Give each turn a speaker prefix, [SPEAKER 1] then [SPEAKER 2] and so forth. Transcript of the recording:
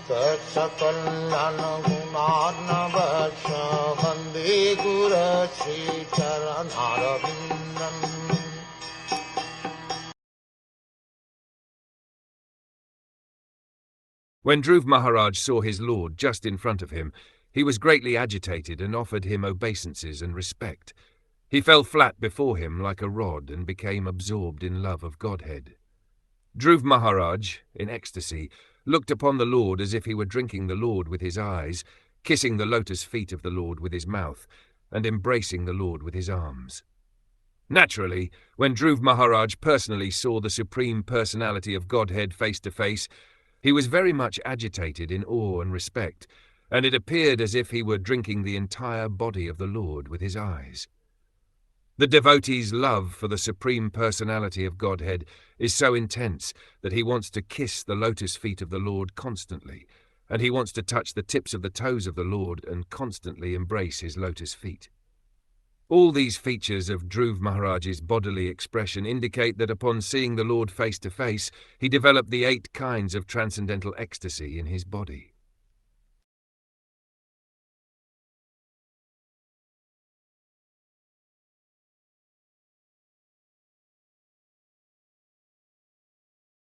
[SPEAKER 1] Saksakalyan gunarnavasya Vande Guru Sri Charanarabindam.
[SPEAKER 2] When Dhruva Maharaj saw his lord just in front of him, he was greatly agitated and offered him obeisances and respect. He fell flat before him like a rod and became absorbed in love of Godhead. Dhruva Maharaj, in ecstasy, looked upon the Lord as if he were drinking the Lord with his eyes, kissing the lotus feet of the Lord with his mouth, and embracing the Lord with his arms. Naturally, when Dhruva Maharaj personally saw the Supreme Personality of Godhead face to face, he was very much agitated in awe and respect, and it appeared as if he were drinking the entire body of the Lord with his eyes. The devotee's love for the Supreme Personality of Godhead is so intense that he wants to kiss the lotus feet of the Lord constantly, and he wants to touch the tips of the toes of the Lord and constantly embrace his lotus feet. All these features of Dhruva Maharaj's bodily expression indicate that upon seeing the Lord face to face, he developed the 8 kinds of transcendental ecstasy in his body.